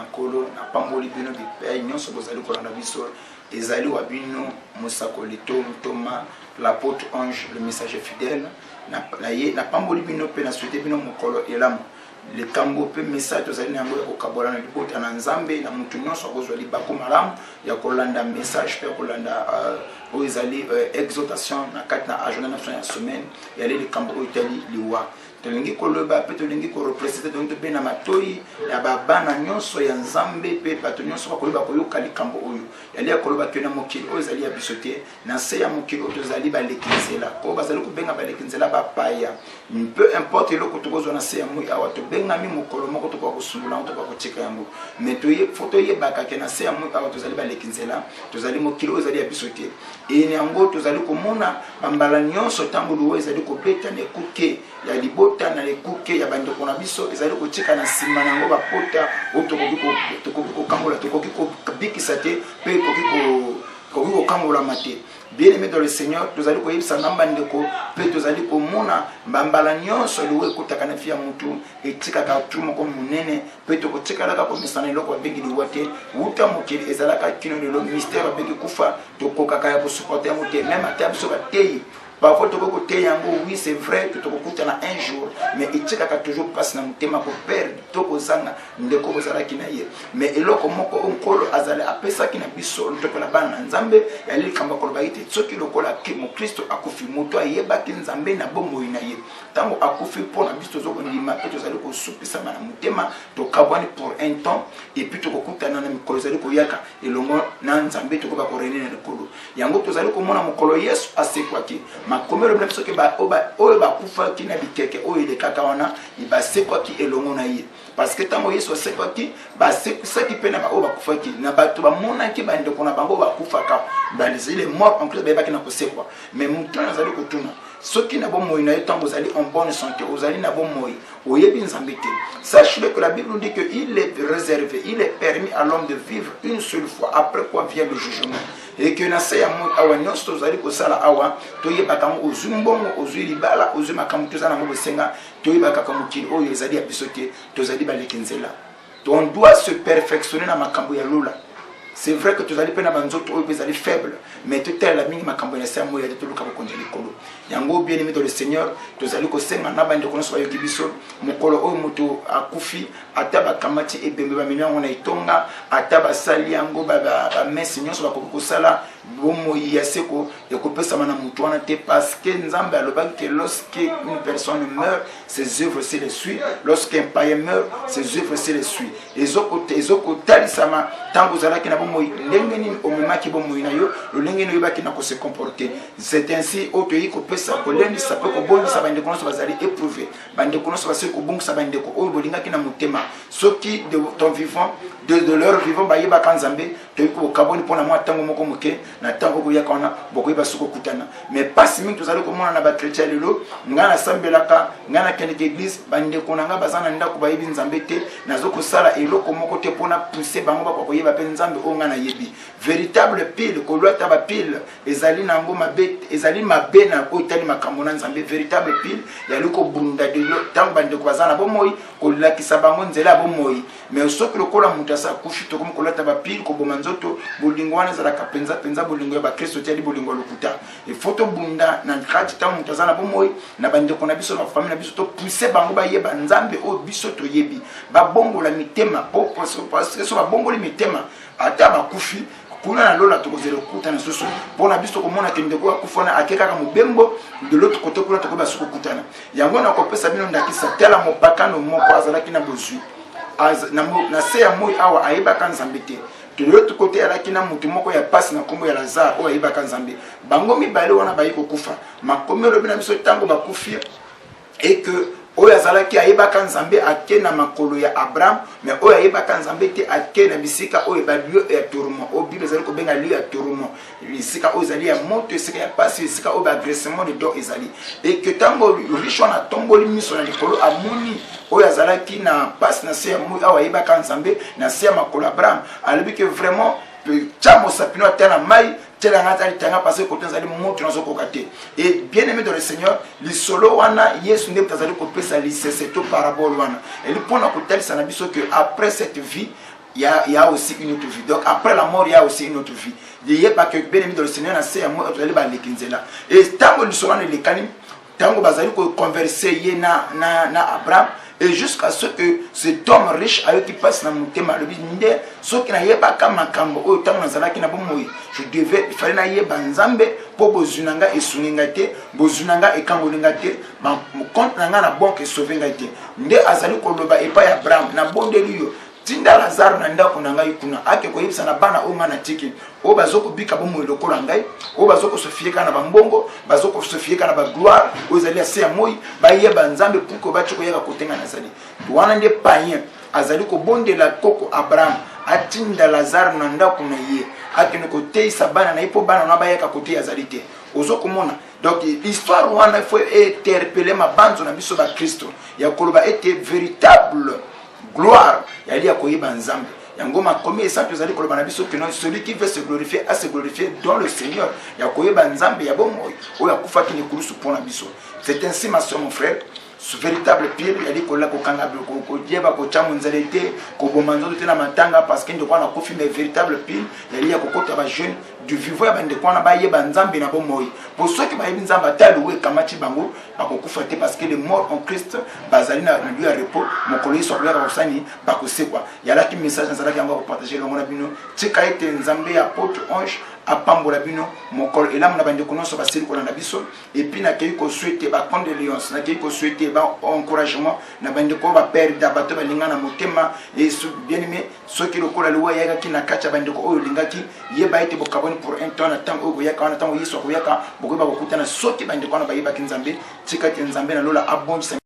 nkolo na pamboli bino bipai nyonso bozali kolanda biso ezali wa bino mosakoli Thomas l'apôtre Ange le messager fidèle na pamboli bino pe na souhaité bino mokolo elamu le kambo pe message tozali nango ya kokabola na libota na nzambe na mutu nyonso akozwa libako malamu ya kolanda message pe kolanda oyo ezali exhortation na kati na agenda national ya semaine yali le kambo oyo etali liwa tolingi koloba pe tolingi korepresente donc to bena matoi ya babana nyonso ya nzambe pe bato nyonso bakoyeba koyoka likambo oyo yali ya koloba ke na mokili oyo ezali ya biso te na se ya mokili oyo tozali balekinzela po bazali kobenga balekinzela bapaya peu importe eloko tokozwa na se ya moi awa tobengami mokolo moko tokoka kosungula yango tokoka kotika yango mais toyebaka ke na se ya moi awa tozali balekinzela tozali mokili oyo ezali ya biso te eni yango tozali komona bambala nyonso ntango luwa ezali kobeta na ekuke ya libota na ekuke ya bandeko na biso ezali kotika na nsima na yango bapota oyo tokoki kokangola tokoki kobikisa te mpe koki kokangolama te. Bien aimé dans le Seigneur, nous allons koyebisa namba ndeko pe tozali komona mbambala nyonso luwe ekutaka na fia mutu etikaka tu moko munene pe tokotikalaka komisana eloko babengi liwate uta mokili ezalaka kino lelo mystère babengi kufa tokokaka ya kosuporter yango te même ata biso batei. Parfois, tu peux yango, oui, c'est vrai que tu peux un jour, mais il tient qu'à toujours passer dans le thème pour perdre, tu peux zanga, ndeko bozala kinaye. Mais elo comme on kolo azale après ça qui n'a biso, tu peux la banne nzambe, yali kamba kolobaite, ce qui le kola ki mon Christ akufi moto ayeba ki nzambe na bombo inaye. Tango akufi pour na biso zoko ndima, tu zali ko supisa mana mutema, to kabwani pour un temps, et puis tu kokuta na mikolo zali ko yaka, elongo na nzambe tu ko ba ko rene na kolo. Yango tu zali ko mona mokolo Yesu asekwaki. Makomero bla biso ke ba oyo ba kufa ki na bikeke oyo le kaka wana ibasekwa ki elongo na ye parce que tango Yesu asekwa ki ba sekwa ki pena ba oyo ba kufa ki na bato ba mona ki ba ndeko na bango ba kufa ka ba les morts en Christ ba ba ki na kosekwa mais mutu na zali kotuna soki na bon moyi na tango zali en bonne santé ozali na bon moyi oyebi nzambe te. Sachez que la Bible nous dit que il est réservé, il est permis à l'homme de vivre une seule fois après quoi vient le jugement. Et que na se ya mo awa nyonso tozali kosala awa toyebaka mo ozumbongo ozwi libala ozwi makambo tozala ngo bosenga toyebaka ka mokili oyo ezali ya biso te tozali balekinzela. On doit se perfectionner na makambo ya lola. C'est vrai que tu allais peine à banzoto ou tu allais faible, mais tu es la minimum campagne c'est moi de tout le cas pour conduire l'écolo. Yango bien aimé dans le Seigneur, tu allais kosenga na bande kono soyo kibiso, mokolo o moto akufi, ataba kamati e bembe ba million on itonga, ataba sali yango ba messe nyonso ba kokosala bomo yaseko et kopesa mana mutu wana te parce que nzambe alobaki que lorsque une personne meurt, ses œuvres se les suivent, lorsqu'un païen meurt, ses œuvres se les suivent. Ezoko talisama tango zalaki na bomo ndengeni omemaki bomo ina yo lo ndengeni yobaki na ko se comporter. C'est ainsi otoyi ko pesa ko lendi sa pe ko boni sa bande kono so bazali éprouver bande kono so basiko bongo sa bande ko o bolingaki na mutema soki de ton vivant de leur vivant ba yeba kanzambe to ko kaboni pona mwa tango moko moke na tango ko yakona boko ba suko kutana mais pas mingi tozali ko mona na ba chrétien lelo ngana sambelaka ngana kende église bande kona nga bazana ndako ba yebi nzambe te nazoko sala eloko moko te pona pousser bango ba ko yeba pe nzambe o ngana yebi véritable pile ko lota ba pile ezali na ngoma bet ezali mabe na otali makambo na nzambe véritable pile ya liko bunda de lo tango bande ko bazana bo moyi ko lakisa bango nzela bo moyi mais soki lokola mutu asa kufi to ko lota ba pile ko boma nzoto bolingo wana za ka penza bolingo ya ba Kristo teli bolingo lokuta e photo bunda na kati tango mutu azana bo moyi na bande ko na biso na famille na biso to pousser bango ba yeba nzambe o biso to yebi ba bongo la mitema parce que so ba bongo li mitema ata ba kufi kuna na lola tokozelo kutana susu pona biso komona kende ko akufana akeka mobembo de l'autre côté kuna tokoba suko kutana yango na kopesa bino ndakisa tela mopakano moko azalaki na bozwi na se ya moi awa ayeba kanzambe te de l'autre côté alaki na mutu moko ya passe na kombo ya Lazare o ayeba kanzambe bango mibale wana bayiko kufa makomelo bina biso tango bakufi et que oya zalaki ayebaka nzambe ake na makolo ya Abraham mais oya ayebaka nzambe te ake na bisika oyo ba lieu ya tourment o Bible ezali ko benga lieu ya tourment bisika oyo ezali ya moto esika ya pasi esika oyo ba agressement de dos ezali et que tango riche na tomboli miso na likolo amoni oya zalaki na passe na se ya mo awa ayebaka nzambe na se ya makolo Abraham alobi que vraiment chamo sapino atana mai parce que côté zali moto nazo kokate et bien aimé dans le Seigneur li solo wana Yesu ne tazali ko pesa li c'est tout parabole wana et li pona ko talisa na biso que après cette vie il y a aussi une autre vie. Donc après la mort, il y a aussi une autre vie. Il n'y a pas que bien aimé dans le Seigneur, c'est à moi, et tant que nous serons les canim, tant que nous converser na Abraham, et jusqu'à ce que cet homme riche a eu qui passe dans mon thème, ce qui n'a pas comme un cambo, autant dans la qui n'a pas mouru. Je devais faire naïe banzambe pour bozunanga et suningate, bozunanga et kangolingate, mon compte n'a pas bon que sauvingate. Nde azali koloba et pas Abraham, na bon delio. Tinda Lazare na ndako na ngai kuna ake ko yebisa na bana o ngana tiki o bazoko bika bomo lokola ngai o bazoko sofieka na bambongo bazoko sofieka na ba gloire o zali ase ya moi ba yeba nzambe puko bachiko yaka kotenga na zali wana nde païen azali ko bondela koko Abraham atinda Lazare na ndako na ye ake ne kote isa bana na ipo bana na ba yaka kote azali te ozoko mona. Donc l'histoire wana faut interpeller ma banzo na biso ba Kristo ya koloba était véritable gloire yali ya koyiba nzambe yangoma comme ça que zali kolobana biso que celui qui veut se glorifier a se glorifier dans le Seigneur ya koyiba nzambe ya bomo o ya kufa kini kurusu pona biso. C'est ainsi ma soeur mon frère, ce véritable pile yali kola ko kanga ko dieba ko chamu nzalete ko bomanzo te na matanga parce que ndoko na kofi mais véritable pile yali ya kokota ba jeune du vivant ya bande ko na ba yeba nzambe na bomo. Pour ceux qui ba yebi nzamba taloué kamati bango ba ko kufa te parce que les morts en Christ bazali na lieu à repos mokolo so ya ba osani ba ko sekwa yala ki message nzala yango ko partager le mona bino tika ete nzambe ya apôtre ange apambola bino mokolo elamu na bande kono so ba seli ko na biso et puis na kei ko souhaiter ba condoléances na kei ko souhaiter ba encouragement na bande ko ba père d'abato ba lingana motema et bien aimé ceux qui le kola le waya ki na kacha bande ko o lingaki yeba ete bokaboni pour un temps na temps o yaka na temps yeso ko yaka bokoba ko kutana soki bande ko na ba yeba ki nzambe tika ete nzambe na lola abonji